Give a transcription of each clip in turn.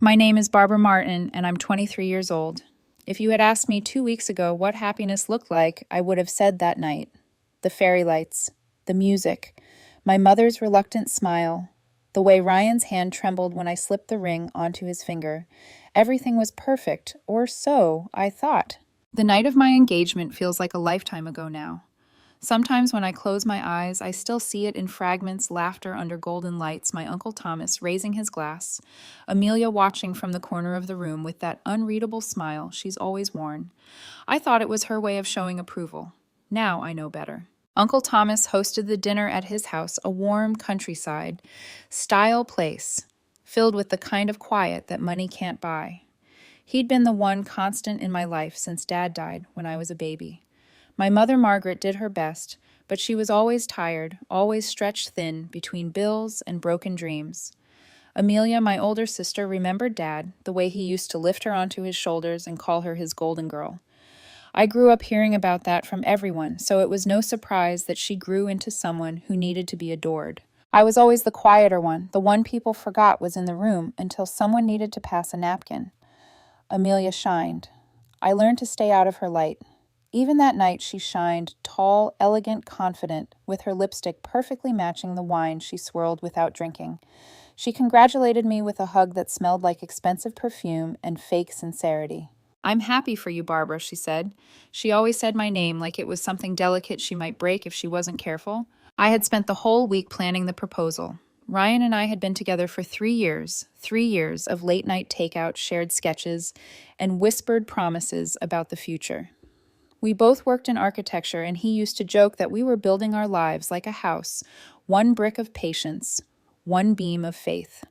My name is Barbara Martin, and I'm 23 years old. If you had asked me 2 weeks ago what happiness looked like, I would have said that night. The fairy lights, the music, my mother's reluctant smile, the way Ryan's hand trembled when I slipped the ring onto his finger. Everything was perfect, or so I thought. The night of my engagement feels like a lifetime ago now. Sometimes when I close my eyes, I still see it in fragments, laughter under golden lights, my Uncle Thomas raising his glass, Amelia watching from the corner of the room with that unreadable smile she's always worn. I thought it was her way of showing approval. Now I know better. Uncle Thomas hosted the dinner at his house, a warm countryside style place, filled with the kind of quiet that money can't buy. He'd been the one constant in my life since Dad died when I was a baby. My mother Margaret did her best, but she was always tired, always stretched thin between bills and broken dreams. Amelia, my older sister, remembered Dad, the way he used to lift her onto his shoulders and call her his golden girl. I grew up hearing about that from everyone, so it was no surprise that she grew into someone who needed to be adored. I was always the quieter one, the one people forgot was in the room until someone needed to pass a napkin. Amelia shined. I learned to stay out of her light. Even that night she shined, tall, elegant, confident, with her lipstick perfectly matching the wine she swirled without drinking. She congratulated me with a hug that smelled like expensive perfume and fake sincerity. "I'm happy for you, Barbara," she said. She always said my name like it was something delicate she might break if she wasn't careful. I had spent the whole week planning the proposal. Ryan and I had been together for 3 years of late-night takeout, shared sketches, and whispered promises about the future. We both worked in architecture, and he used to joke that we were building our lives like a house, one brick of patience, one beam of faith.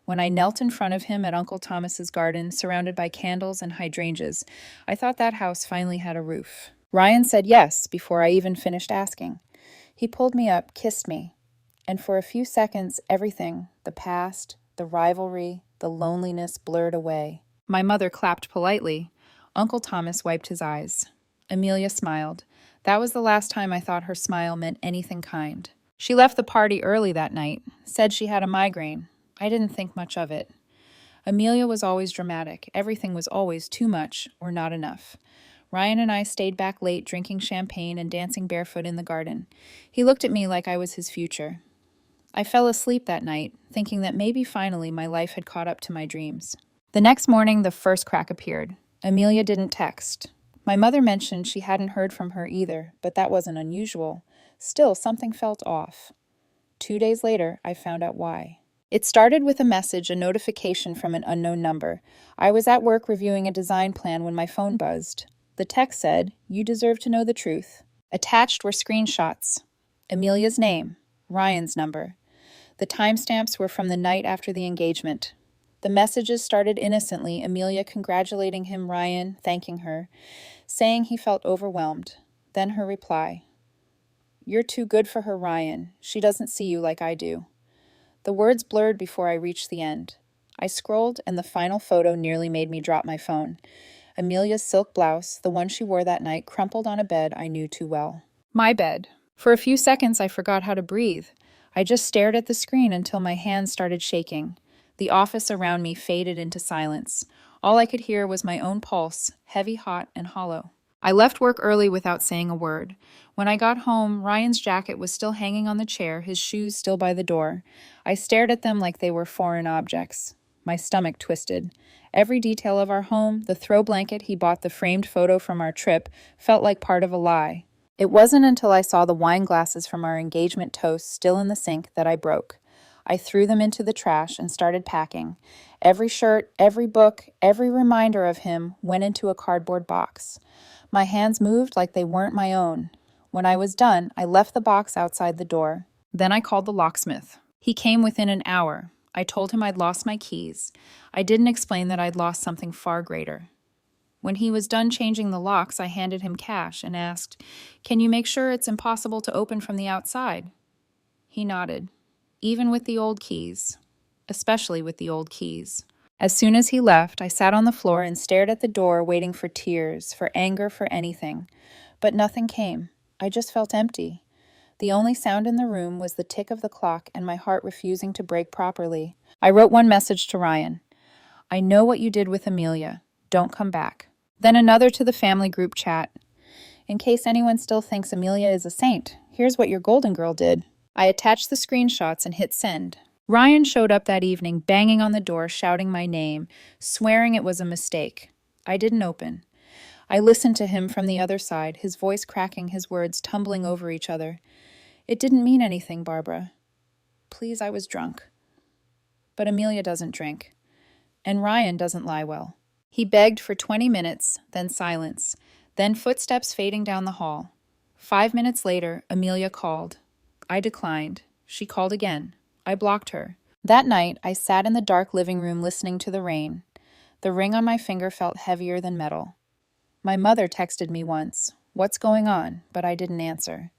When I knelt in front of him at Uncle Thomas's garden, surrounded by candles and hydrangeas, I thought that house finally had a roof. Ryan said yes before I even finished asking. He pulled me up, kissed me, and for a few seconds, everything, the past, the rivalry, the loneliness blurred away. My mother clapped politely. Uncle Thomas wiped his eyes. Amelia smiled. That was the last time I thought her smile meant anything kind. She left the party early that night, said she had a migraine. I didn't think much of it. Amelia was always dramatic. Everything was always too much or not enough. Ryan and I stayed back late drinking champagne and dancing barefoot in the garden. He looked at me like I was his future. I fell asleep that night, thinking that maybe finally my life had caught up to my dreams. The next morning, the first crack appeared. Amelia didn't text. My mother mentioned she hadn't heard from her either, but that wasn't unusual. Still, something felt off. 2 days later, I found out why. It started with a message, a notification from an unknown number. I was at work reviewing a design plan when my phone buzzed. The text said, "You deserve to know the truth." Attached were screenshots. Amelia's name, Ryan's number. The timestamps were from the night after the engagement. The messages started innocently, Amelia congratulating him, Ryan thanking her, saying he felt overwhelmed. Then her reply, "You're too good for her, Ryan. She doesn't see you like I do." The words blurred before I reached the end. I scrolled, and the final photo nearly made me drop my phone. Amelia's silk blouse, the one she wore that night, crumpled on a bed I knew too well. My bed. For a few seconds, I forgot how to breathe. I just stared at the screen until my hands started shaking. The office around me faded into silence. All I could hear was my own pulse, heavy, hot, and hollow. I left work early without saying a word. When I got home, Ryan's jacket was still hanging on the chair, his shoes still by the door. I stared at them like they were foreign objects. My stomach twisted. Every detail of our home, the throw blanket he bought, the framed photo from our trip, felt like part of a lie. It wasn't until I saw the wine glasses from our engagement toast still in the sink that I broke. I threw them into the trash and started packing. Every shirt, every book, every reminder of him went into a cardboard box. My hands moved like they weren't my own. When I was done, I left the box outside the door. Then I called the locksmith. He came within an hour. I told him I'd lost my keys. I didn't explain that I'd lost something far greater. When he was done changing the locks, I handed him cash and asked, "Can you make sure it's impossible to open from the outside?" He nodded. Even with the old keys. Especially with the old keys. As soon as he left, I sat on the floor and stared at the door, waiting for tears, for anger, for anything. But nothing came. I just felt empty. The only sound in the room was the tick of the clock and my heart refusing to break properly. I wrote one message to Ryan. I know what you did with Amelia. Don't come back. Then another to the family group chat. In case anyone still thinks Amelia is a saint, here's what your golden girl did. I attached the screenshots and hit send. Ryan showed up that evening, banging on the door, shouting my name, swearing it was a mistake. I didn't open. I listened to him from the other side, his voice cracking, his words tumbling over each other. It didn't mean anything, Barbara. Please, I was drunk. But Amelia doesn't drink. And Ryan doesn't lie well. He begged for 20 minutes, then silence, then footsteps fading down the hall. 5 minutes later, Amelia called. I declined. She called again. I blocked her. That night, I sat in the dark living room listening to the rain. The ring on my finger felt heavier than metal. My mother texted me once, "What's going on?" but I didn't answer.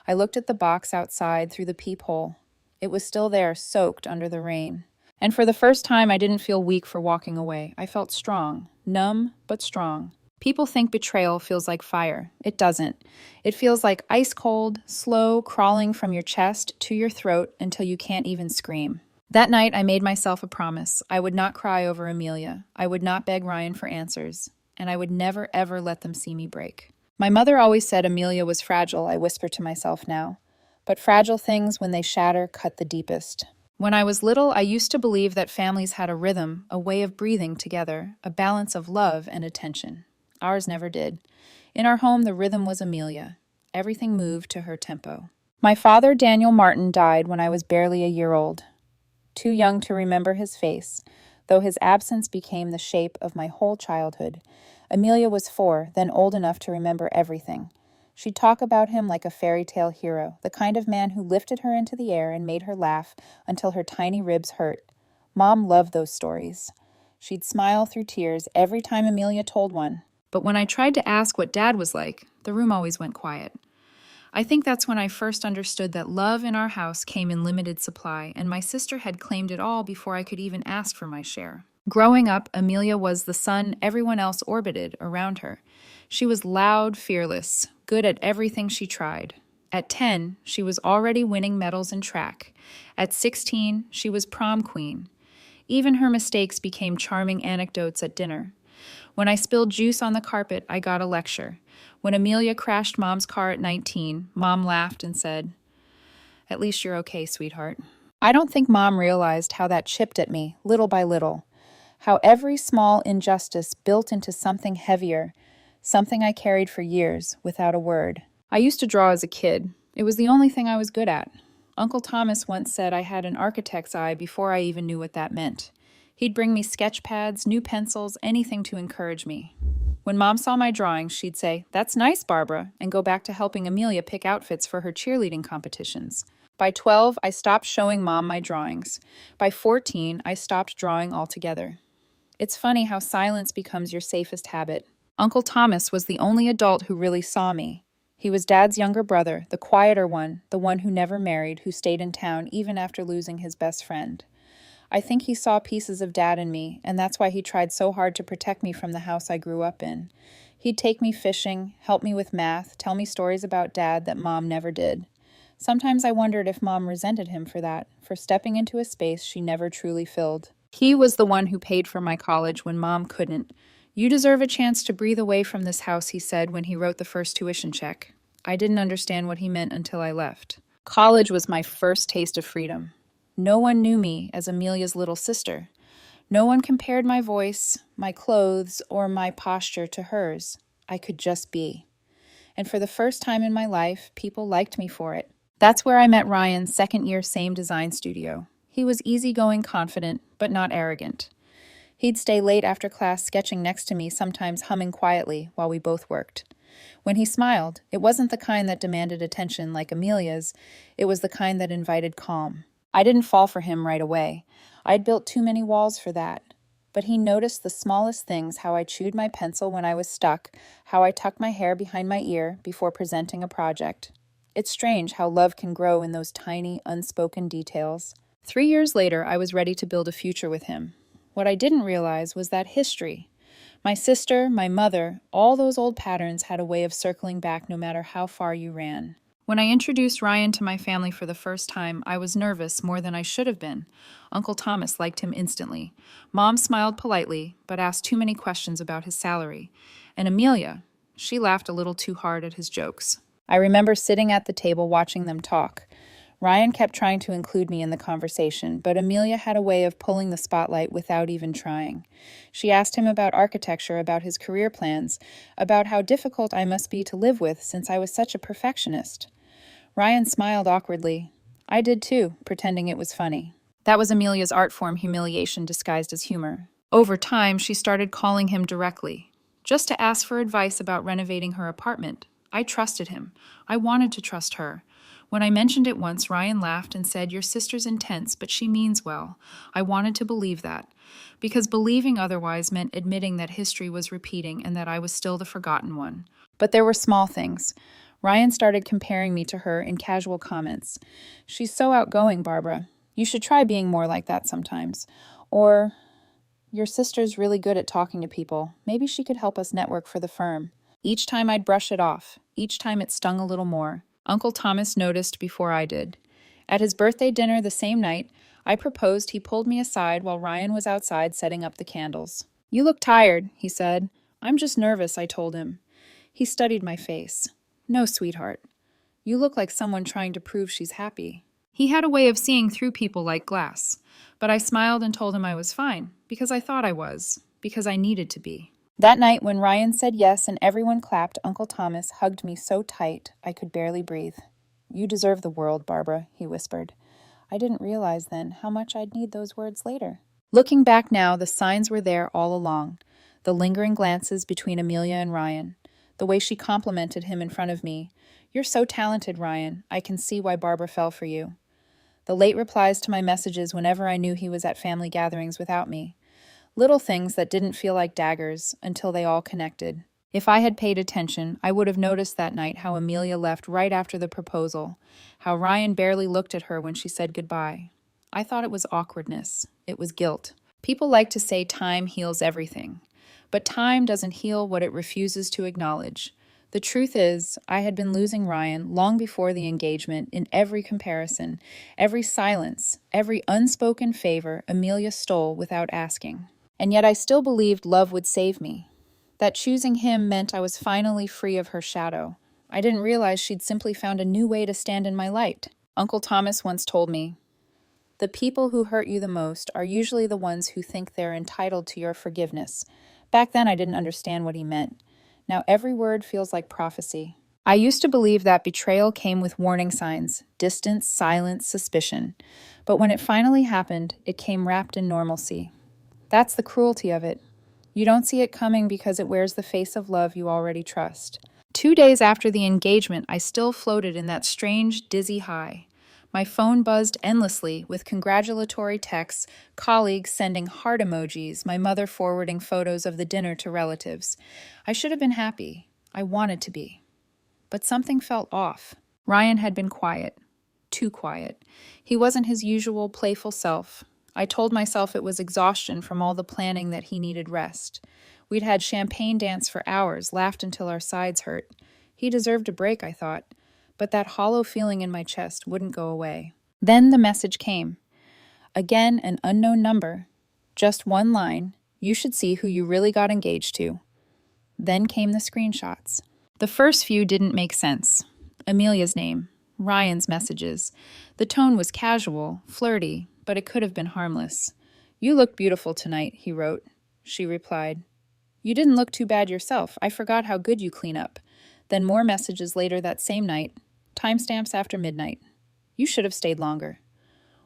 I looked at the box outside through the peephole. It was still there, soaked under the rain. And for the first time, I didn't feel weak for walking away. I felt strong, numb, but strong. People think betrayal feels like fire. It doesn't. It feels like ice cold, slow, crawling from your chest to your throat until you can't even scream. That night, I made myself a promise. I would not cry over Amelia. I would not beg Ryan for answers. And I would never, ever let them see me break. My mother always said Amelia was fragile, I whisper to myself now. But fragile things, when they shatter, cut the deepest. When I was little, I used to believe that families had a rhythm, a way of breathing together, a balance of love and attention. Ours never did. In our home, the rhythm was Amelia. Everything moved to her tempo. My father, Daniel Martin, died when I was barely a year old. Too young to remember his face, though his absence became the shape of my whole childhood. Amelia was 4, then old enough to remember everything. She'd talk about him like a fairy tale hero, the kind of man who lifted her into the air and made her laugh until her tiny ribs hurt. Mom loved those stories. She'd smile through tears every time Amelia told one. But when I tried to ask what Dad was like, the room always went quiet. I think that's when I first understood that love in our house came in limited supply, and my sister had claimed it all before I could even ask for my share. Growing up, Amelia was the sun everyone else orbited around her. She was loud, fearless, good at everything she tried. At 10, she was already winning medals in track. At 16, she was prom queen. Even her mistakes became charming anecdotes at dinner. When I spilled juice on the carpet, I got a lecture. When Amelia crashed Mom's car at 19, Mom laughed and said, "At least you're okay, sweetheart." I don't think Mom realized how that chipped at me, little by little. How every small injustice built into something heavier, something I carried for years, without a word. I used to draw as a kid. It was the only thing I was good at. Uncle Thomas once said I had an architect's eye before I even knew what that meant. He'd bring me sketch pads, new pencils, anything to encourage me. When Mom saw my drawings, she'd say, "That's nice, Barbara," and go back to helping Amelia pick outfits for her cheerleading competitions. By 12, I stopped showing Mom my drawings. By 14, I stopped drawing altogether. It's funny how silence becomes your safest habit. Uncle Thomas was the only adult who really saw me. He was Dad's younger brother, the quieter one, the one who never married, who stayed in town even after losing his best friend. I think he saw pieces of Dad in me, and that's why he tried so hard to protect me from the house I grew up in. He'd take me fishing, help me with math, tell me stories about Dad that Mom never did. Sometimes I wondered if Mom resented him for that, for stepping into a space she never truly filled. He was the one who paid for my college when Mom couldn't. "You deserve a chance to breathe away from this house," he said when he wrote the first tuition check. I didn't understand what he meant until I left. College was my first taste of freedom. No one knew me as Amelia's little sister. No one compared my voice, my clothes, or my posture to hers. I could just be. And for the first time in my life, people liked me for it. That's where I met Ryan, second year, same design studio. He was easygoing, confident, but not arrogant. He'd stay late after class sketching next to me, sometimes humming quietly while we both worked. When he smiled, it wasn't the kind that demanded attention like Amelia's, it was the kind that invited calm. I didn't fall for him right away. I'd built too many walls for that. But he noticed the smallest things, how I chewed my pencil when I was stuck, how I tucked my hair behind my ear before presenting a project. It's strange how love can grow in those tiny, unspoken details. 3 years later, I was ready to build a future with him. What I didn't realize was that history. My sister, my mother, all those old patterns had a way of circling back no matter how far you ran. When I introduced Ryan to my family for the first time, I was nervous more than I should have been. Uncle Thomas liked him instantly. Mom smiled politely, but asked too many questions about his salary. And Amelia, she laughed a little too hard at his jokes. I remember sitting at the table watching them talk. Ryan kept trying to include me in the conversation, but Amelia had a way of pulling the spotlight without even trying. She asked him about architecture, about his career plans, about how difficult I must be to live with since I was such a perfectionist. Ryan smiled awkwardly. I did too, pretending it was funny. That was Amelia's art form humiliation disguised as humor. Over time, she started calling him directly, just to ask for advice about renovating her apartment. I trusted him. I wanted to trust her. When I mentioned it once, Ryan laughed and said, "Your sister's intense, but she means well." I wanted to believe that, because believing otherwise meant admitting that history was repeating and that I was still the forgotten one. But there were small things. Ryan started comparing me to her in casual comments. "She's so outgoing, Barbara. You should try being more like that sometimes." Or, "Your sister's really good at talking to people. Maybe she could help us network for the firm." Each time I'd brush it off. Each time it stung a little more. Uncle Thomas noticed before I did. At his birthday dinner the same night, I proposed. He pulled me aside while Ryan was outside setting up the candles. "You look tired," he said. "I'm just nervous," I told him. He studied my face. "No, sweetheart. You look like someone trying to prove she's happy." He had a way of seeing through people like glass. But I smiled and told him I was fine, because I thought I was, because I needed to be. That night, when Ryan said yes and everyone clapped, Uncle Thomas hugged me so tight I could barely breathe. "You deserve the world, Barbara," he whispered. I didn't realize then how much I'd need those words later. Looking back now, the signs were there all along. The lingering glances between Amelia and Ryan. The way she complimented him in front of me. "You're so talented, Ryan. I can see why Barbara fell for you." The late replies to my messages whenever I knew he was at family gatherings without me. Little things that didn't feel like daggers until they all connected. If I had paid attention, I would have noticed that night how Amelia left right after the proposal, how Ryan barely looked at her when she said goodbye. I thought it was awkwardness. It was guilt. People like to say time heals everything, but time doesn't heal what it refuses to acknowledge. The truth is, I had been losing Ryan long before the engagement in every comparison, every silence, every unspoken favor Amelia stole without asking. And yet I still believed love would save me, that choosing him meant I was finally free of her shadow. I didn't realize she'd simply found a new way to stand in my light. Uncle Thomas once told me, "The people who hurt you the most are usually the ones who think they're entitled to your forgiveness." Back then I didn't understand what he meant. Now every word feels like prophecy. I used to believe that betrayal came with warning signs, distance, silence, suspicion. But when it finally happened, it came wrapped in normalcy. That's the cruelty of it. You don't see it coming because it wears the face of love you already trust. 2 days after the engagement, I still floated in that strange, dizzy high. My phone buzzed endlessly with congratulatory texts, colleagues sending heart emojis, my mother forwarding photos of the dinner to relatives. I should have been happy. I wanted to be. But something felt off. Ryan had been quiet. Too quiet. He wasn't his usual playful self. I told myself it was exhaustion from all the planning that he needed rest. We'd had champagne dance for hours, laughed until our sides hurt. He deserved a break, I thought. But that hollow feeling in my chest wouldn't go away. Then the message came. Again, an unknown number. Just one line. "You should see who you really got engaged to." Then came the screenshots. The first few didn't make sense. Amelia's name. Ryan's messages. The tone was casual, flirty, but it could have been harmless. "You look beautiful tonight," he wrote. She replied, "You didn't look too bad yourself. I forgot how good you clean up." Then more messages later that same night. Timestamps after midnight. "You should have stayed longer."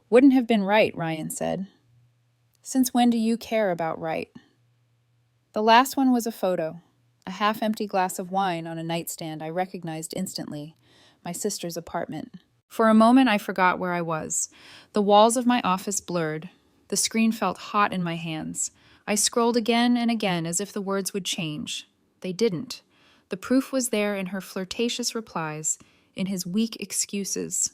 "Wouldn't have been right," Ryan said. "Since when do you care about right?" The last one was a photo. A half-empty glass of wine on a nightstand I recognized instantly. My sister's apartment. For a moment I forgot where I was. The walls of my office blurred. The screen felt hot in my hands. I scrolled again and again as if the words would change. They didn't. The proof was there in her flirtatious replies, in his weak excuses,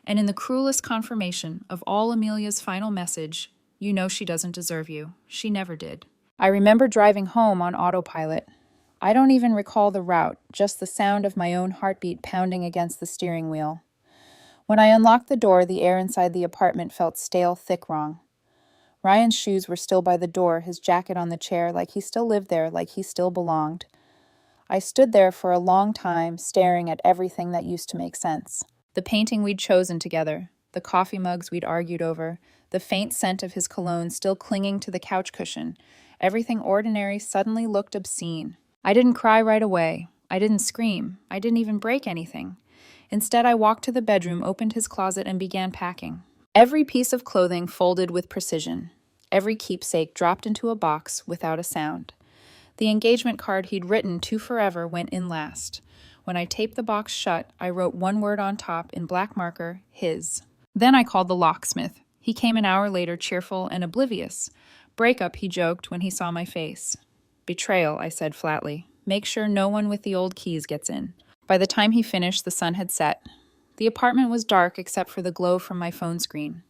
and in the cruelest confirmation of all Amelia's final message, "You know she doesn't deserve you. She never did." I remember driving home on autopilot. I don't even recall the route, just the sound of my own heartbeat pounding against the steering wheel. When I unlocked the door, the air inside the apartment felt stale, thick wrong. Ryan's shoes were still by the door, his jacket on the chair, like he still lived there, like he still belonged. I stood there for a long time, staring at everything that used to make sense. The painting we'd chosen together, the coffee mugs we'd argued over, the faint scent of his cologne still clinging to the couch cushion. Everything ordinary suddenly looked obscene. I didn't cry right away. I didn't scream. I didn't even break anything. Instead, I walked to the bedroom, opened his closet, and began packing. Every piece of clothing folded with precision. Every keepsake dropped into a box without a sound. The engagement card he'd written to forever went in last. When I taped the box shut, I wrote one word on top in black marker, his. Then I called the locksmith. He came an hour later, cheerful and oblivious. Breakup, he joked when he saw my face. Betrayal, I said flatly. Make sure no one with the old keys gets in. By the time he finished, the sun had set. The apartment was dark except for the glow from my phone screen.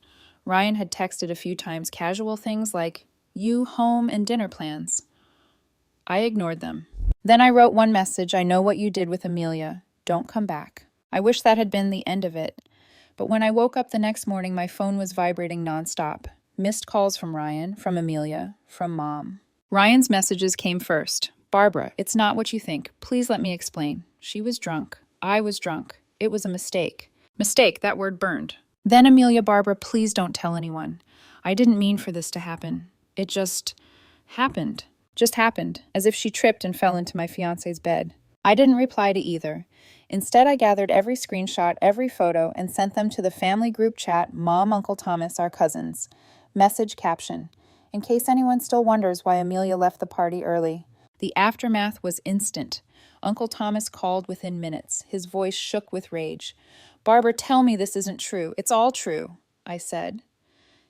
Ryan had texted a few times casual things like, you, home, and dinner plans. I ignored them. Then I wrote one message, I know what you did with Amelia. Don't come back. I wish that had been the end of it. But when I woke up the next morning, my phone was vibrating nonstop. Missed calls from Ryan, from Amelia, from Mom. Ryan's messages came first. Barbara, it's not what you think. Please let me explain. She was drunk. I was drunk. It was a mistake. Mistake, that word burned. Then Amelia, Barbara, please don't tell anyone. I didn't mean for this to happen. It just happened. Just happened, as if she tripped and fell into my fiancé's bed. I didn't reply to either. Instead, I gathered every screenshot, every photo, and sent them to the family group chat, Mom, Uncle Thomas, our cousins. Message caption. In case anyone still wonders why Amelia left the party early. The aftermath was instant. Uncle Thomas called within minutes. His voice shook with rage. Barbara, tell me this isn't true. It's all true, I said.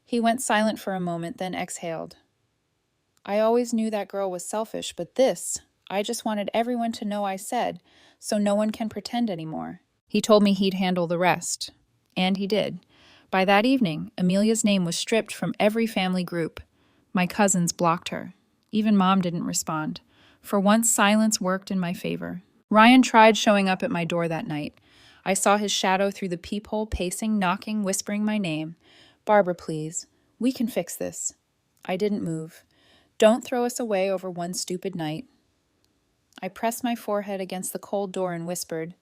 He went silent for a moment, then exhaled. I always knew that girl was selfish, but this, I just wanted everyone to know I said, so no one can pretend anymore. He told me he'd handle the rest. And he did. By that evening, Amelia's name was stripped from every family group. My cousins blocked her. Even Mom didn't respond. For once, silence worked in my favor. Ryan tried showing up at my door that night. I saw his shadow through the peephole, pacing, knocking, whispering my name. Barbara, please. We can fix this. I didn't move. Don't throw us away over one stupid night. I pressed my forehead against the cold door and whispered,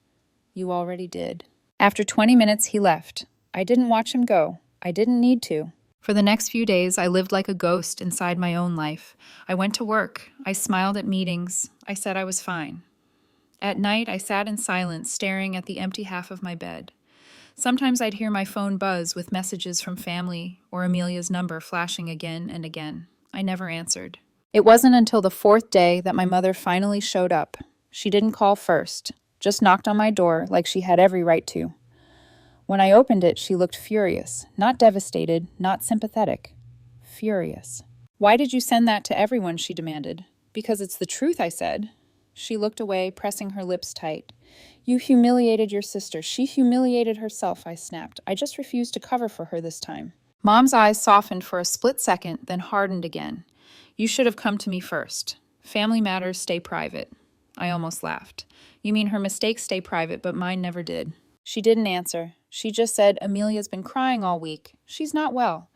You already did. After 20 minutes, he left. I didn't watch him go. I didn't need to. For the next few days, I lived like a ghost inside my own life. I went to work. I smiled at meetings. I said I was fine. At night, I sat in silence, staring at the empty half of my bed. Sometimes I'd hear my phone buzz with messages from family or Amelia's number flashing again and again. I never answered. It wasn't until the fourth day that my mother finally showed up. She didn't call first, just knocked on my door like she had every right to. When I opened it, she looked furious, not devastated, not sympathetic. Furious. Why did you send that to everyone, she demanded. Because it's the truth, I said. She looked away, pressing her lips tight. You humiliated your sister. She humiliated herself, I snapped. I just refused to cover for her this time. Mom's eyes softened for a split second, then hardened again. You should have come to me first. Family matters stay private. I almost laughed. You mean her mistakes stay private, but mine never did. She didn't answer. She just said, Amelia's been crying all week. She's not well.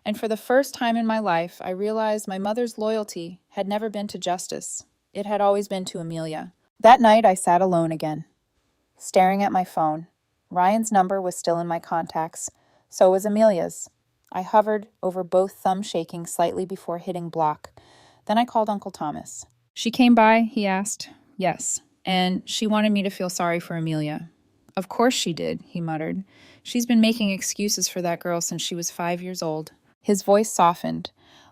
And for the first time in my life, I realized my mother's loyalty had never been to justice. It had always been to Amelia. That night, I sat alone again, staring at my phone. Ryan's number was still in my contacts. So was Amelia's. I hovered over both, thumb shaking slightly before hitting block. Then I called Uncle Thomas. She came by, he asked. Yes. And she wanted me to feel sorry for Amelia. Of course she did, he muttered. She's been making excuses for that girl since she was 5 years old. His voice softened.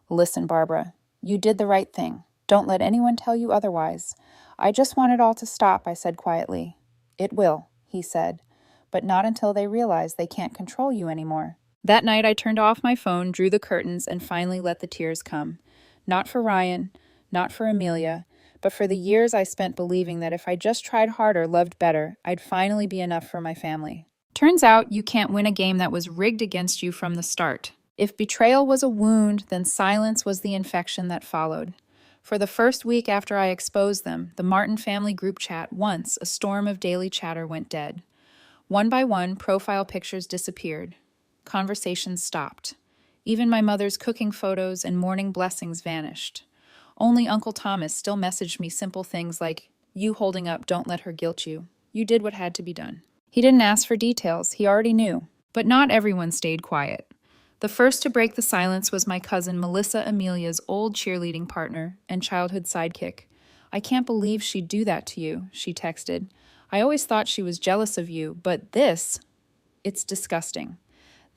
Listen, Barbara, you did the right thing. Don't let anyone tell you otherwise. I just want it all to stop, I said quietly. It will, he said, but not until they realize they can't control you anymore. That night I turned off my phone, drew the curtains, and finally let the tears come. Not for Ryan, not for Amelia, but for the years I spent believing that if I just tried harder, loved better, I'd finally be enough for my family. Turns out you can't win a game that was rigged against you from the start. If betrayal was a wound, then silence was the infection that followed. For the first week after I exposed them, the Martin family group chat, once a storm of daily chatter, went dead. One by one, profile pictures disappeared. Conversations stopped. Even my mother's cooking photos and morning blessings vanished. Only Uncle Thomas still messaged me simple things like, "You holding up, don't let her guilt you. You did what had to be done." He didn't ask for details, he already knew. But not everyone stayed quiet. The first to break the silence was my cousin Melissa Amelia's old cheerleading partner and childhood sidekick. "I can't believe she'd do that to you," she texted. "I always thought she was jealous of you, but it's disgusting."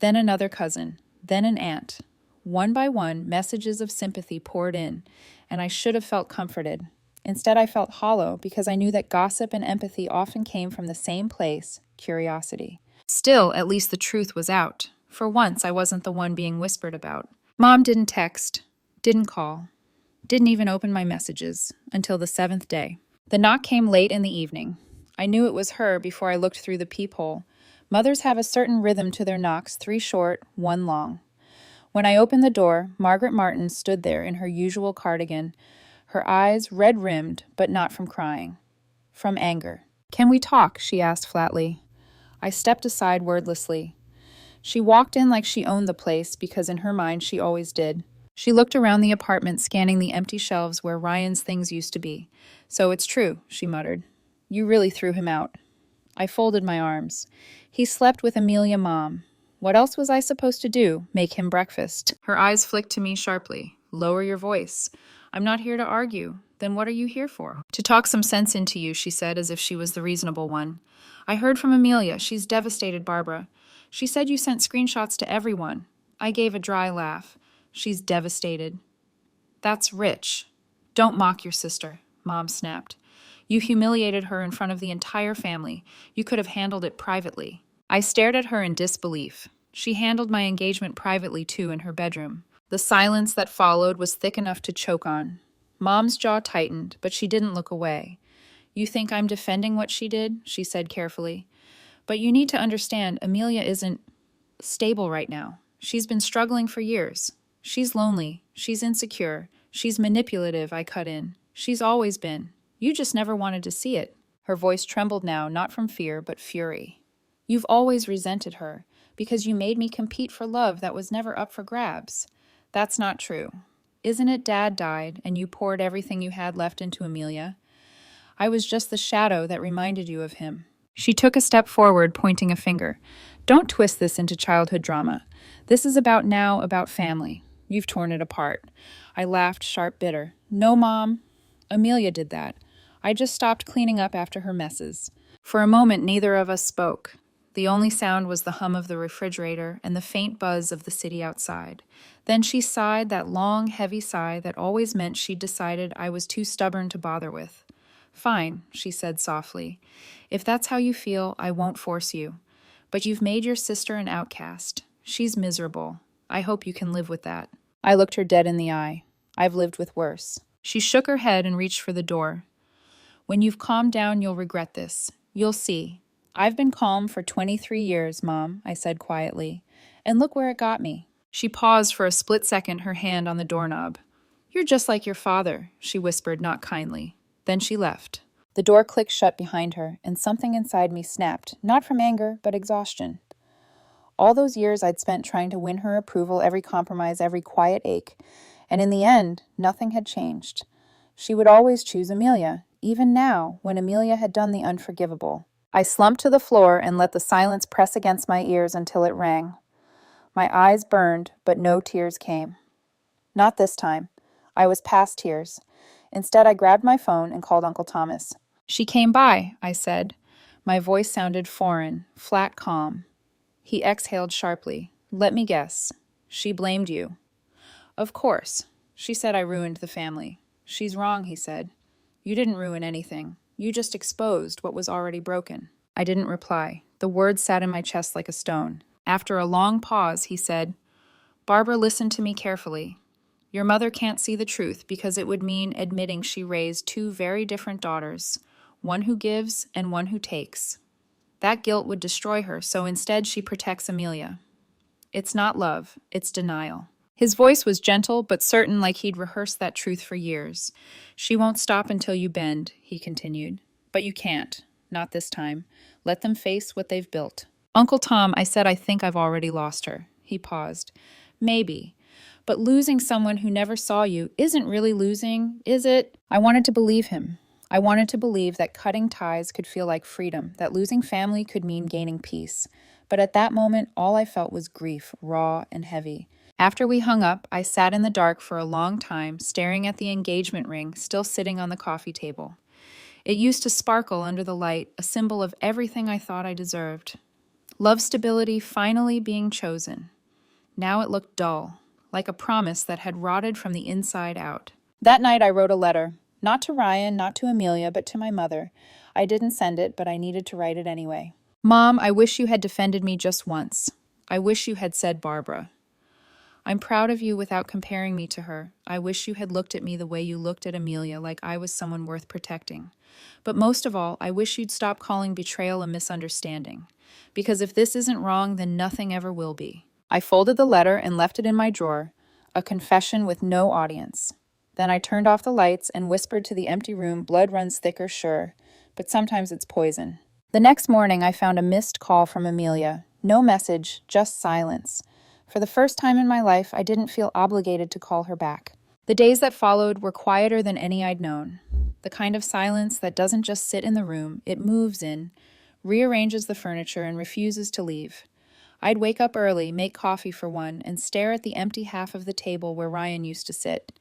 Then another cousin, then an aunt. One by one, messages of sympathy poured in, and I should have felt comforted. Instead, I felt hollow because I knew that gossip and empathy often came from the same place, curiosity. Still, at least the truth was out. For once, I wasn't the one being whispered about. Mom didn't text, didn't call, didn't even open my messages until the 7th day. The knock came late in the evening. I knew it was her before I looked through the peephole. Mothers have a certain rhythm to their knocks, 3 short, 1 long. When I opened the door, Margaret Martin stood there in her usual cardigan, her eyes red-rimmed, but not from crying. From anger. "Can we talk?" she asked flatly. I stepped aside wordlessly. She walked in like she owned the place because in her mind she always did. She looked around the apartment, scanning the empty shelves where Ryan's things used to be. "So it's true," she muttered. "You really threw him out." I folded my arms. He slept with Amelia, Mom. What else was I supposed to do? Make him breakfast? Her eyes flicked to me sharply. "Lower your voice. I'm not here to argue. Then what are you here for?" "To talk some sense into you," she said, as if she was the reasonable one. "I heard from Amelia. She's devastated, Barbara. She said you sent screenshots to everyone." I gave a dry laugh. "She's devastated." "That's rich." "Don't mock your sister," Mom snapped. "You humiliated her in front of the entire family. You could have handled it privately." I stared at her in disbelief. She handled my engagement privately, too, in her bedroom. The silence that followed was thick enough to choke on. Mom's jaw tightened, but she didn't look away. "You think I'm defending what she did?" she said carefully. "But you need to understand, Amelia isn't stable right now. She's been struggling for years. She's lonely. She's insecure. She's manipulative," I cut in. "She's always been. You just never wanted to see it." Her voice trembled now, not from fear, but fury. "You've always resented her, because you made me compete for love that was never up for grabs." "That's not true. Isn't it Dad died, and you poured everything you had left into Amelia? I was just the shadow that reminded you of him." She took a step forward, pointing a finger. "Don't twist this into childhood drama. This is about now, about family. You've torn it apart." I laughed, sharp, bitter. "No, Mom. Amelia did that. I just stopped cleaning up after her messes." For a moment, neither of us spoke. The only sound was the hum of the refrigerator and the faint buzz of the city outside. Then she sighed, that long, heavy sigh that always meant she'd decided I was too stubborn to bother with. "Fine," she said softly. "If that's how you feel, I won't force you. But you've made your sister an outcast. She's miserable. I hope you can live with that." I looked her dead in the eye. "I've lived with worse." She shook her head and reached for the door. "When you've calmed down, you'll regret this. You'll see. I've been calm for 23 years, Mom," I said quietly. "And look where it got me." She paused for a split second, her hand on the doorknob. "You're just like your father," she whispered, not kindly. Then she left. The door clicked shut behind her, and something inside me snapped, not from anger, but exhaustion. All those years I'd spent trying to win her approval, every compromise, every quiet ache, and in the end, nothing had changed. She would always choose Amelia, even now, when Amelia had done the unforgivable. I slumped to the floor and let the silence press against my ears until it rang. My eyes burned, but no tears came. Not this time. I was past tears. Instead, I grabbed my phone and called Uncle Thomas. "She came by," I said. My voice sounded foreign, flat calm. He exhaled sharply. "Let me guess. She blamed you." "Of course. She said I ruined the family." "She's wrong," he said. "You didn't ruin anything. You just exposed what was already broken." I didn't reply. The words sat in my chest like a stone. After a long pause, he said, "Barbara, listen to me carefully. Your mother can't see the truth because it would mean admitting she raised 2 very different daughters, one who gives and one who takes. That guilt would destroy her, so instead she protects Amelia. It's not love, it's denial." His voice was gentle but certain, like he'd rehearsed that truth for years. She won't stop until you bend, he continued. But you can't. Not this time. Let them face what they've built. Uncle Tom, I said I think I've already lost her. He paused. Maybe. But losing someone who never saw you isn't really losing, is it? I wanted to believe him. I wanted to believe that cutting ties could feel like freedom, that losing family could mean gaining peace. But at that moment, all I felt was grief, raw and heavy. After we hung up, I sat in the dark for a long time, staring at the engagement ring still sitting on the coffee table. It used to sparkle under the light, a symbol of everything I thought I deserved. Love stability finally being chosen. Now it looked dull, like a promise that had rotted from the inside out. That night I wrote a letter, not to Ryan, not to Amelia, but to my mother. I didn't send it, but I needed to write it anyway. Mom, I wish you had defended me just once. I wish you had said Barbara. I'm proud of you without comparing me to her. I wish you had looked at me the way you looked at Amelia, like I was someone worth protecting. But most of all, I wish you'd stop calling betrayal a misunderstanding. Because if this isn't wrong, then nothing ever will be. I folded the letter and left it in my drawer, a confession with no audience. Then I turned off the lights and whispered to the empty room, blood runs thicker, sure, but sometimes it's poison. The next morning, I found a missed call from Amelia. No message, just silence. For the first time in my life, I didn't feel obligated to call her back. The days that followed were quieter than any I'd known. The kind of silence that doesn't just sit in the room, it moves in, rearranges the furniture, and refuses to leave. I'd wake up early, make coffee for one, and stare at the empty half of the table where Ryan used to sit.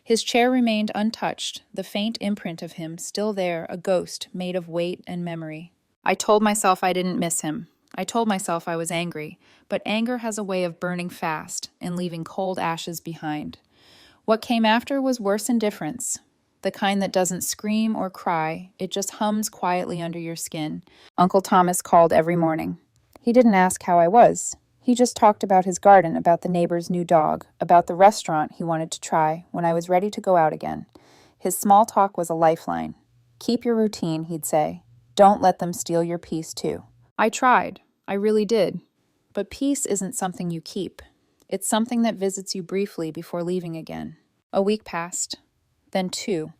His chair remained untouched, the faint imprint of him still there, a ghost made of weight and memory. I told myself I didn't miss him. I told myself I was angry, but anger has a way of burning fast and leaving cold ashes behind. What came after was worse indifference, the kind that doesn't scream or cry, it just hums quietly under your skin. Uncle Thomas called every morning. He didn't ask how I was. He just talked about his garden, about the neighbor's new dog, about the restaurant he wanted to try when I was ready to go out again. His small talk was a lifeline. Keep your routine, he'd say. Don't let them steal your peace, too. I tried. I really did. But peace isn't something you keep. It's something that visits you briefly before leaving again. A week passed. Then 2.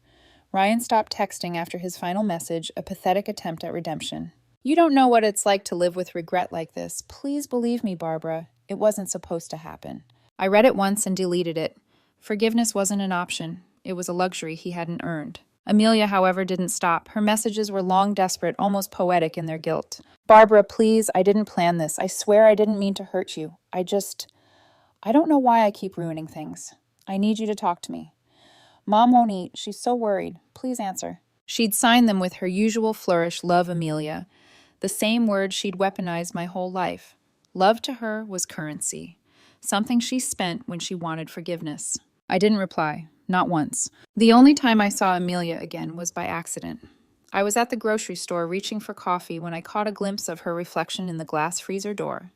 Ryan stopped texting after his final message, a pathetic attempt at redemption. You don't know what it's like to live with regret like this. Please believe me, Barbara. It wasn't supposed to happen. I read it once and deleted it. Forgiveness wasn't an option. It was a luxury he hadn't earned. Amelia, however, didn't stop. Her messages were long, desperate, almost poetic in their guilt. Barbara, please, I didn't plan this. I swear I didn't mean to hurt you. I don't know why I keep ruining things. I need you to talk to me. Mom won't eat. She's so worried. Please answer. She'd signed them with her usual flourish, love Amelia. The same word she'd weaponized my whole life. Love to her was currency. Something she spent when she wanted forgiveness. I didn't reply. Not once. The only time I saw Amelia again was by accident. I was at the grocery store reaching for coffee when I caught a glimpse of her reflection in the glass freezer door.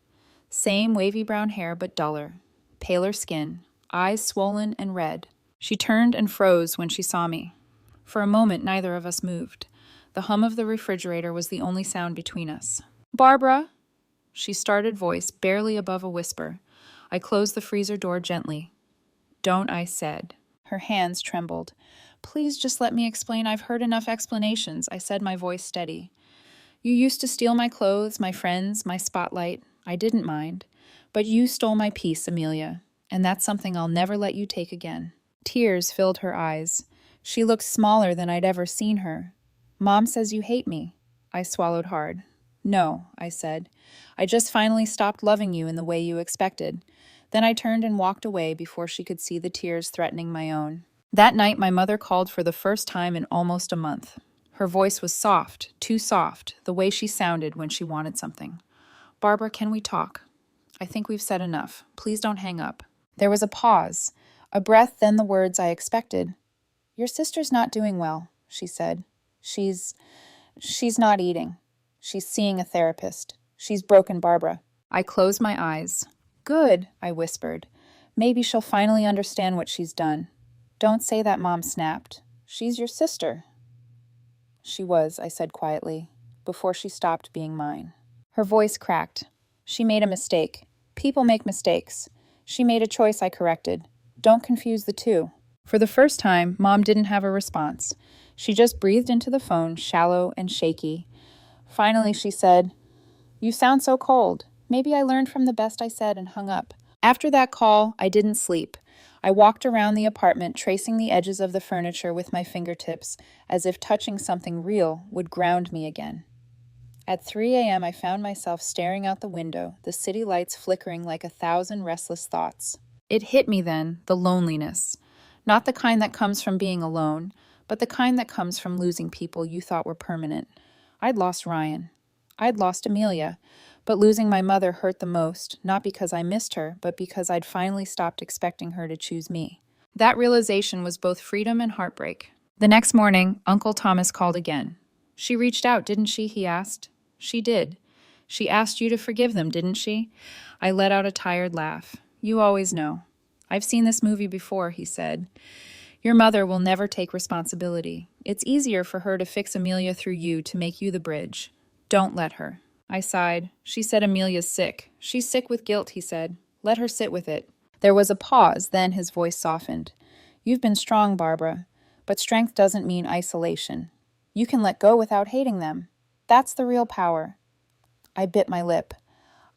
Same wavy brown hair, but duller. Paler skin, eyes swollen and red. She turned and froze when she saw me. For a moment, neither of us moved. The hum of the refrigerator was the only sound between us. Barbara, she started, voice barely above a whisper. I closed the freezer door gently. Don't, I said. Her hands trembled. Please just let me explain. I've heard enough explanations, I said, my voice steady. You used to steal my clothes, my friends, my spotlight. I didn't mind. But you stole my peace, Amelia, and that's something I'll never let you take again. Tears filled her eyes. She looked smaller than I'd ever seen her. Mom says you hate me. I swallowed hard. No, I said. I just finally stopped loving you in the way you expected. Then I turned and walked away before she could see the tears threatening my own. That night, my mother called for the first time in almost a month. Her voice was soft, too soft, the way she sounded when she wanted something. Barbara, can we talk? I think we've said enough. Please don't hang up. There was a pause, a breath, then the words I expected. Your sister's not doing well, she said. She's not eating. She's seeing a therapist. She's broken Barbara. I closed my eyes. Good, I whispered. Maybe she'll finally understand what she's done. Don't say that, Mom snapped. She's your sister. She was, I said quietly, before she stopped being mine. Her voice cracked. She made a mistake. People make mistakes. She made a choice, I corrected. Don't confuse the two. For the first time, Mom didn't have a response. She just breathed into the phone, shallow and shaky. Finally, she said, "You sound so cold. Maybe I learned from the best," I said and hung up. After that call, I didn't sleep. I walked around the apartment, tracing the edges of the furniture with my fingertips, as if touching something real would ground me again. At 3 a.m., I found myself staring out the window, the city lights flickering like 1,000 restless thoughts. It hit me then, the loneliness. Not the kind that comes from being alone, but the kind that comes from losing people you thought were permanent. I'd lost Ryan. I'd lost Amelia. But losing my mother hurt the most, not because I missed her, but because I'd finally stopped expecting her to choose me. That realization was both freedom and heartbreak. The next morning, Uncle Thomas called again. "She reached out, didn't she?" he asked. "She did. She asked you to forgive them, didn't she?" I let out a tired laugh. "You always know." "I've seen this movie before," he said. "Your mother will never take responsibility. It's easier for her to fix Amelia through you to make you the bridge. Don't let her." I sighed. "She said Amelia's sick. She's sick with guilt," he said. "Let her sit with it." There was a pause, then his voice softened. "You've been strong, Barbara, but strength doesn't mean isolation. You can let go without hating them. That's the real power." I bit my lip.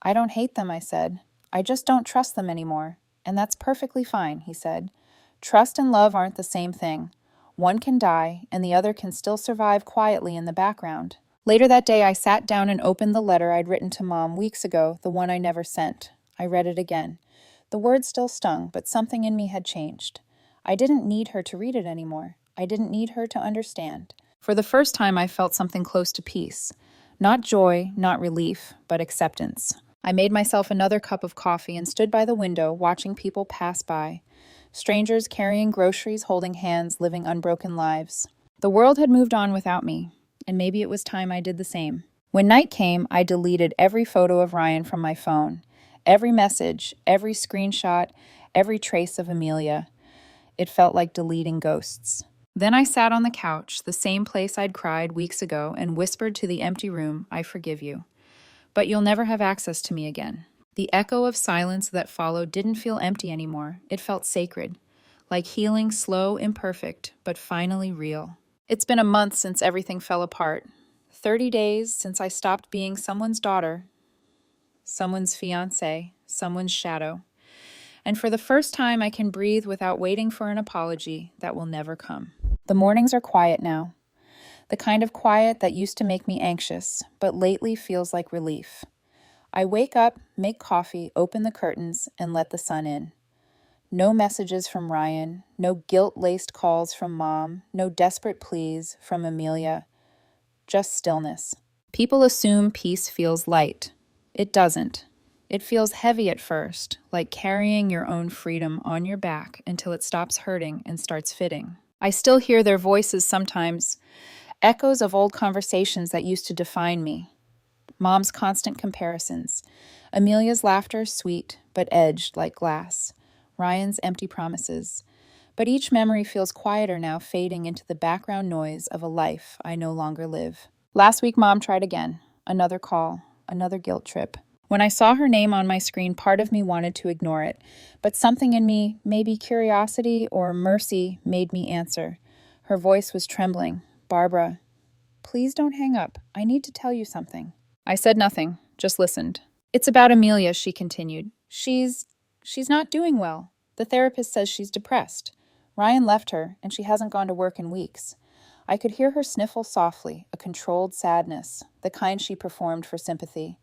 "I don't hate them," I said. "I just don't trust them anymore. And that's perfectly fine," he said. "Trust and love aren't the same thing. One can die, and the other can still survive quietly in the background." Later that day, I sat down and opened the letter I'd written to Mom weeks ago, the one I never sent. I read it again. The words still stung, but something in me had changed. I didn't need her to read it anymore. I didn't need her to understand. For the first time, I felt something close to peace. Not joy, not relief, but acceptance. I made myself another cup of coffee and stood by the window, watching people pass by. Strangers carrying groceries, holding hands, living unbroken lives. The world had moved on without me, and maybe it was time I did the same. When night came, I deleted every photo of Ryan from my phone. Every message, every screenshot, every trace of Amelia. It felt like deleting ghosts. Then I sat on the couch, the same place I'd cried weeks ago, and whispered to the empty room, "I forgive you. But you'll never have access to me again." The echo of silence that followed didn't feel empty anymore. It felt sacred. Like healing, slow, imperfect, but finally real. It's been a month since everything fell apart. 30 days since I stopped being someone's daughter, someone's fiancé, someone's shadow. And for the first time, I can breathe without waiting for an apology that will never come. The mornings are quiet now. The kind of quiet that used to make me anxious, but lately feels like relief. I wake up, make coffee, open the curtains, and let the sun in. No messages from Ryan, no guilt-laced calls from Mom, no desperate pleas from Amelia. Just stillness. People assume peace feels light. It doesn't. It feels heavy at first, like carrying your own freedom on your back until it stops hurting and starts fitting. I still hear their voices sometimes, echoes of old conversations that used to define me. Mom's constant comparisons. Amelia's laughter, sweet, but edged like glass. Ryan's empty promises. But each memory feels quieter now, fading into the background noise of a life I no longer live. Last week, Mom tried again. Another call, another guilt trip. When I saw her name on my screen, part of me wanted to ignore it. But something in me, maybe curiosity or mercy, made me answer. Her voice was trembling. "Barbara, please don't hang up. I need to tell you something." I said nothing, just listened. "It's about Amelia," she continued. She's not doing well. The therapist says she's depressed. Ryan left her, and she hasn't gone to work in weeks." I could hear her sniffle softly, a controlled sadness, the kind she performed for sympathy.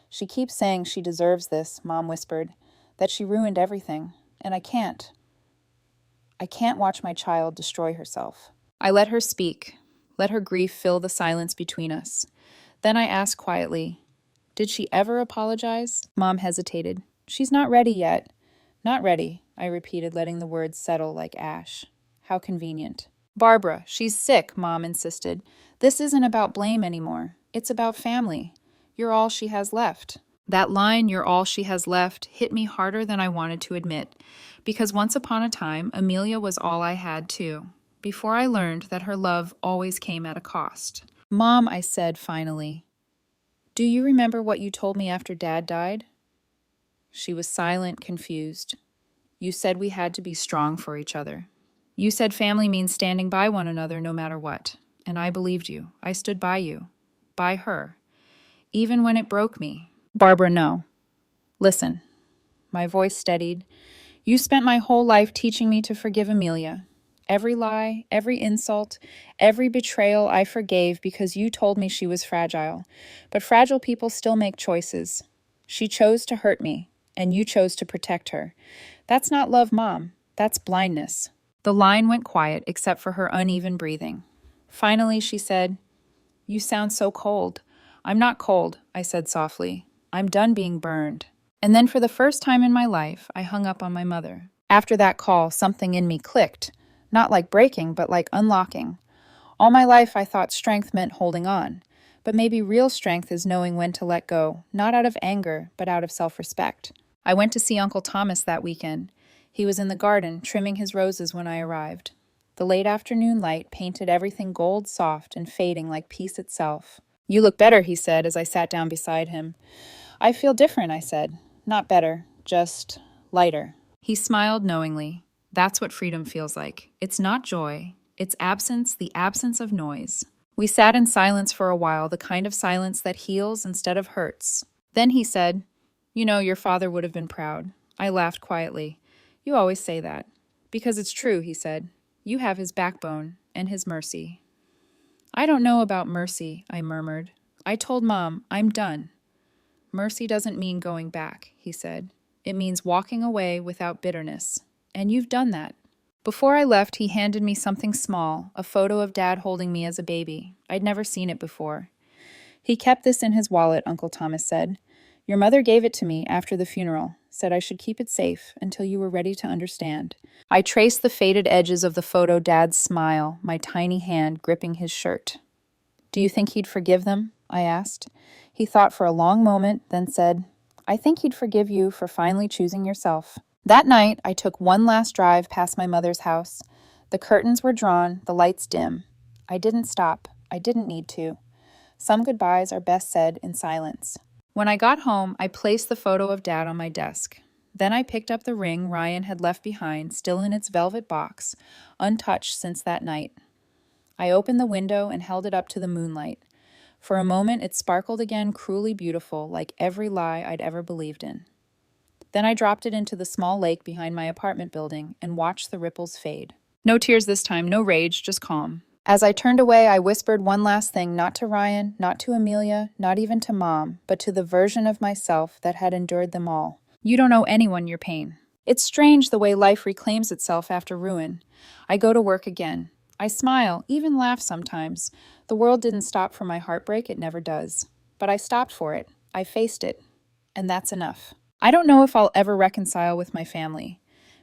"She keeps saying she deserves this," Mom whispered, "that she ruined everything, and I can't. I can't watch my child destroy herself." I let her speak, let her grief fill the silence between us. Then I asked quietly, "Did she ever apologize?" Mom hesitated. "She's not ready yet." "Not ready," I repeated, letting the words settle like ash. How convenient. "Barbara, she's sick," Mom insisted. "This isn't about blame anymore. It's about family. You're all she has left." That line, "you're all she has left," hit me harder than I wanted to admit. Because once upon a time, Amelia was all I had too, before I learned that her love always came at a cost. "Mom," I said finally, "do you remember what you told me after Dad died?" She was silent, confused. You said we had to be strong for each other. You said family means standing by one another no matter what. And I believed you. I stood by you. By her. Even when it broke me. Barbara, no. Listen. My voice steadied. You spent my whole life teaching me to forgive Amelia. Every lie, every insult, every betrayal I forgave because you told me she was fragile. But fragile people still make choices. She chose to hurt me, and you chose to protect her. That's not love, Mom. That's blindness. The line went quiet except for her uneven breathing. Finally, she said, You sound so cold. I'm not cold, I said softly. I'm done being burned. And then for the first time in my life, I hung up on my mother. After that call, something in me clicked. Not like breaking, but like unlocking. All my life, I thought strength meant holding on. But maybe real strength is knowing when to let go, not out of anger, but out of self-respect. I went to see Uncle Thomas that weekend. He was in the garden, trimming his roses when I arrived. The late afternoon light painted everything gold soft and fading like peace itself. You look better, he said as I sat down beside him. I feel different, I said. Not better, just lighter. He smiled knowingly. That's what freedom feels like. It's not joy. It's absence, the absence of noise. We sat in silence for a while, the kind of silence that heals instead of hurts. Then he said, You know, your father would have been proud. I laughed quietly. You always say that. Because it's true, he said. You have his backbone and his mercy. I don't know about mercy, I murmured. I told Mom, I'm done. Mercy doesn't mean going back, he said. It means walking away without bitterness. And you've done that. Before I left, he handed me something small, a photo of Dad holding me as a baby. I'd never seen it before. He kept this in his wallet, Uncle Thomas said. Your mother gave it to me after the funeral, said I should keep it safe until you were ready to understand. I traced the faded edges of the photo, Dad's smile, my tiny hand gripping his shirt. Do you think he'd forgive them? I asked. He thought for a long moment, then said, I think he'd forgive you for finally choosing yourself. That night, I took one last drive past my mother's house. The curtains were drawn, the lights dim. I didn't stop. I didn't need to. Some goodbyes are best said in silence. When I got home, I placed the photo of Dad on my desk. Then I picked up the ring Ryan had left behind, still in its velvet box, untouched since that night. I opened the window and held it up to the moonlight. For a moment, it sparkled again, cruelly beautiful, like every lie I'd ever believed in. Then I dropped it into the small lake behind my apartment building and watched the ripples fade. No tears this time, no rage, just calm. As I turned away, I whispered one last thing, not to Ryan, not to Amelia, not even to Mom, but to the version of myself that had endured them all. You don't owe anyone your pain. It's strange the way life reclaims itself after ruin. I go to work again. I smile, even laugh sometimes. The world didn't stop for my heartbreak, it never does. But I stopped for it. I faced it. And that's enough. I don't know if I'll ever reconcile with my family.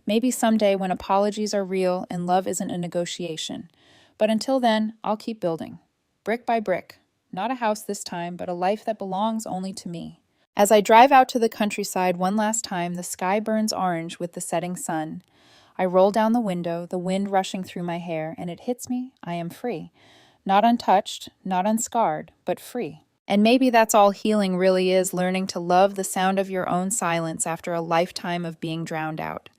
Maybe someday when apologies are real and love isn't a negotiation. But until then, I'll keep building. Brick by brick. Not a house this time, but a life that belongs only to me. As I drive out to the countryside one last time, the sky burns orange with the setting sun. I roll down the window, the wind rushing through my hair, and it hits me. I am free. Not untouched, not unscarred, but free. And maybe that's all healing really is, learning to love the sound of your own silence after a lifetime of being drowned out.